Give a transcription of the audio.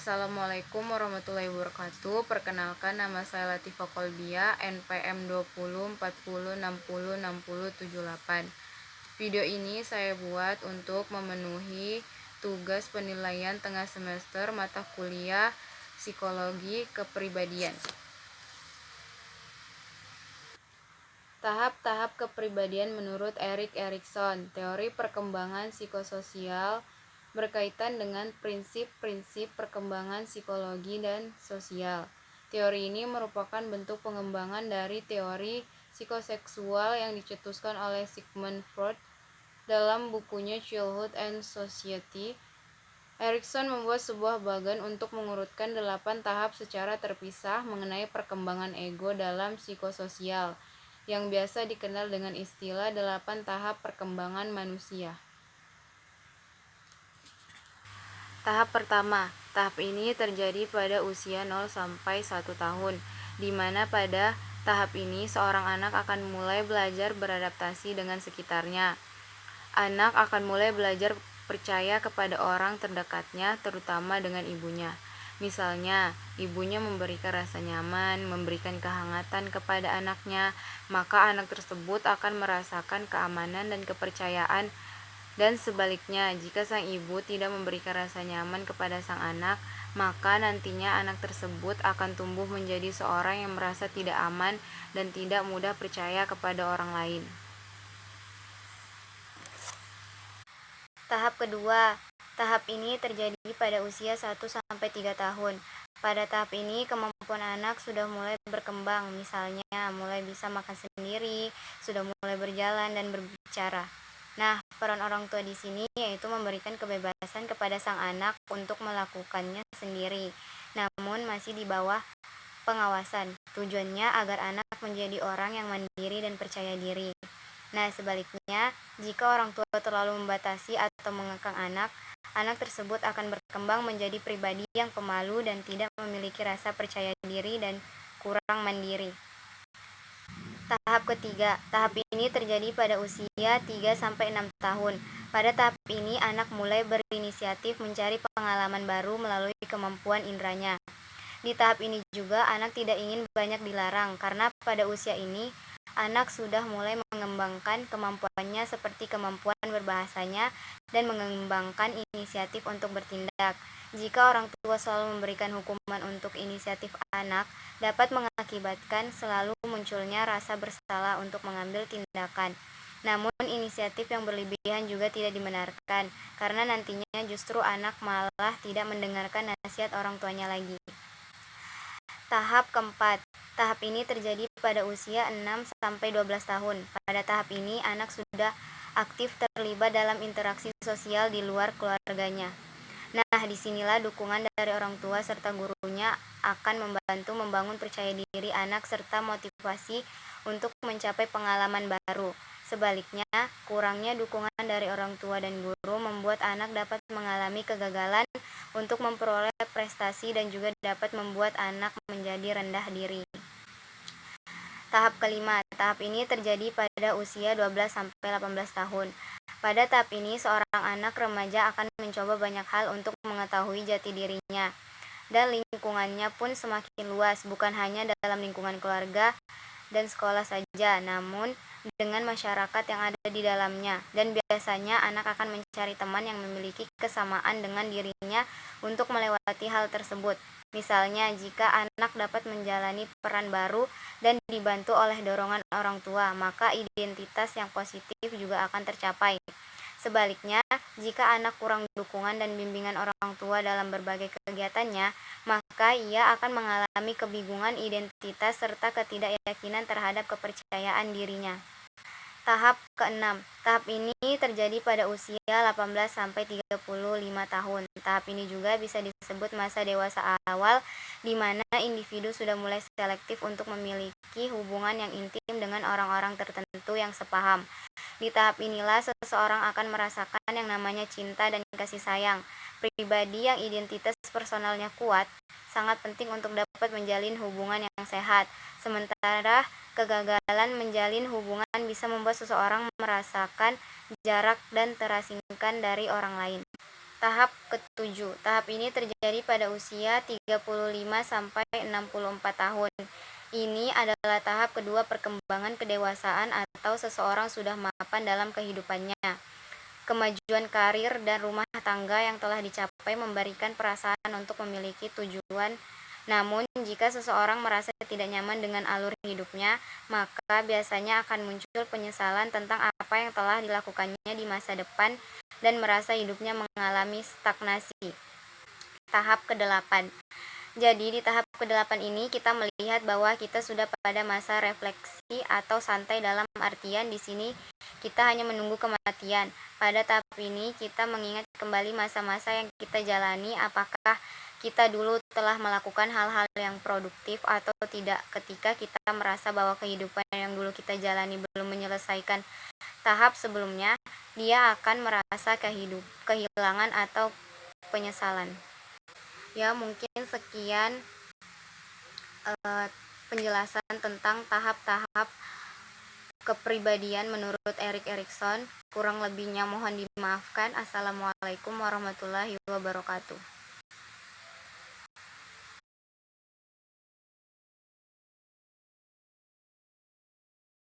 Assalamualaikum warahmatullahi wabarakatuh. Perkenalkan, nama saya Latifah Kolbia, NPM 2040606078. Video ini saya buat untuk memenuhi tugas penilaian tengah semester mata kuliah Psikologi Kepribadian. Tahap-tahap kepribadian menurut Erik Erikson. Teori perkembangan psikososial berkaitan dengan prinsip-prinsip perkembangan psikologi dan sosial. Teori ini merupakan bentuk pengembangan dari teori psikoseksual yang dicetuskan oleh Sigmund Freud dalam bukunya Childhood and Society. Erikson membuat sebuah bagan untuk mengurutkan 8 tahap secara terpisah mengenai perkembangan ego dalam psikososial, yang biasa dikenal dengan istilah 8 tahap perkembangan manusia. Tahap pertama. Tahap ini terjadi pada usia 0 sampai 1 tahun, di mana pada tahap ini seorang anak akan mulai belajar beradaptasi dengan sekitarnya. Anak akan mulai belajar percaya kepada orang terdekatnya, terutama dengan ibunya. Misalnya, ibunya memberikan rasa nyaman, memberikan kehangatan kepada anaknya, maka anak tersebut akan merasakan keamanan dan kepercayaan. Dan sebaliknya, jika sang ibu tidak memberikan rasa nyaman kepada sang anak, maka nantinya anak tersebut akan tumbuh menjadi seorang yang merasa tidak aman dan tidak mudah percaya kepada orang lain. Tahap kedua. Tahap ini terjadi pada usia 1-3 tahun. Pada tahap ini, kemampuan anak sudah mulai berkembang, misalnya mulai bisa makan sendiri, sudah mulai berjalan dan berbicara. Nah, peran orang tua di sini yaitu memberikan kebebasan kepada sang anak untuk melakukannya sendiri, namun masih di bawah pengawasan. Tujuannya agar anak menjadi orang yang mandiri dan percaya diri. Nah, sebaliknya, jika orang tua terlalu membatasi atau mengekang anak, anak tersebut akan berkembang menjadi pribadi yang pemalu dan tidak memiliki rasa percaya diri dan kurang mandiri. Tahap ketiga. Tahap ini terjadi pada usia 3-6 tahun. Pada tahap ini, anak mulai berinisiatif mencari pengalaman baru melalui kemampuan indranya. Di tahap ini juga, anak tidak ingin banyak dilarang, karena pada usia ini, anak sudah mulai mengembangkan kemampuannya seperti kemampuan berbahasanya dan mengembangkan inisiatif untuk bertindak. Jika orang tua selalu memberikan hukuman untuk inisiatif anak, dapat mengakibatkan selalu munculnya rasa bersalah untuk mengambil tindakan. Namun inisiatif yang berlebihan juga tidak dibenarkan, karena nantinya justru anak malah tidak mendengarkan nasihat orang tuanya lagi. Tahap keempat. Tahap ini terjadi pada usia 6-12 tahun. Pada tahap ini, anak sudah aktif terlibat dalam interaksi sosial di luar keluarganya. Nah, disinilah dukungan dari orang tua serta gurunya akan membantu membangun percaya diri anak serta motivasi untuk mencapai pengalaman baru. Sebaliknya, kurangnya dukungan dari orang tua dan guru membuat anak dapat mengalami kegagalan untuk memperoleh prestasi dan juga dapat membuat anak menjadi rendah diri. Tahap kelima. Tahap ini terjadi pada usia 12-18 tahun. Pada tahap ini, seorang anak remaja akan mencoba banyak hal untuk mengetahui jati dirinya. Dan lingkungannya pun semakin luas, bukan hanya dalam lingkungan keluarga dan sekolah saja, namun dengan masyarakat yang ada di dalamnya. Dan biasanya anak akan mencari teman yang memiliki kesamaan dengan dirinya untuk melewati hal tersebut. Misalnya, jika anak dapat menjalani peran baru dan dibantu oleh dorongan orang tua, maka identitas yang positif juga akan tercapai. Sebaliknya, jika anak kurang dukungan dan bimbingan orang tua dalam berbagai kegiatannya, maka ia akan mengalami kebingungan identitas serta ketidakyakinan terhadap kepercayaan dirinya. Tahap keenam. Tahap ini terjadi pada usia 18-35 tahun. Tahap ini juga bisa disebut masa dewasa awal, di mana individu sudah mulai selektif untuk memiliki hubungan yang intim dengan orang-orang tertentu yang sepaham. Di tahap inilah seseorang akan merasakan yang namanya cinta dan kasih sayang. Pribadi yang identitas personalnya kuat sangat penting untuk dapat menjalin hubungan yang sehat. Sementara kegagalan menjalin hubungan bisa membuat seseorang merasakan jarak dan terasingkan dari orang lain. Tahap ketujuh. Tahap ini terjadi pada usia 35 sampai 64 tahun. Ini adalah tahap kedua perkembangan kedewasaan atau seseorang sudah mapan dalam kehidupannya. Kemajuan karir dan rumah tangga yang telah dicapai memberikan perasaan untuk memiliki tujuan. Namun, jika seseorang merasa tidak nyaman dengan alur hidupnya, maka biasanya akan muncul penyesalan tentang apa yang telah dilakukannya di masa depan dan merasa hidupnya mengalami stagnasi. Tahap ke-8. Jadi di tahap ke-8 ini kita melihat bahwa kita sudah pada masa refleksi atau santai, dalam artian di sini kita hanya menunggu kematian. Pada tahap ini kita mengingat kembali masa-masa yang kita jalani, apakah kita dulu telah melakukan hal-hal yang produktif atau tidak. Ketika kita merasa bahwa kehidupan yang dulu kita jalani belum menyelesaikan tahap sebelumnya, dia akan merasa kehilangan atau penyesalan. Ya, mungkin sekian penjelasan tentang tahap-tahap kepribadian menurut Erik Erikson. Kurang lebihnya mohon dimaafkan. Assalamualaikum warahmatullahi wabarakatuh.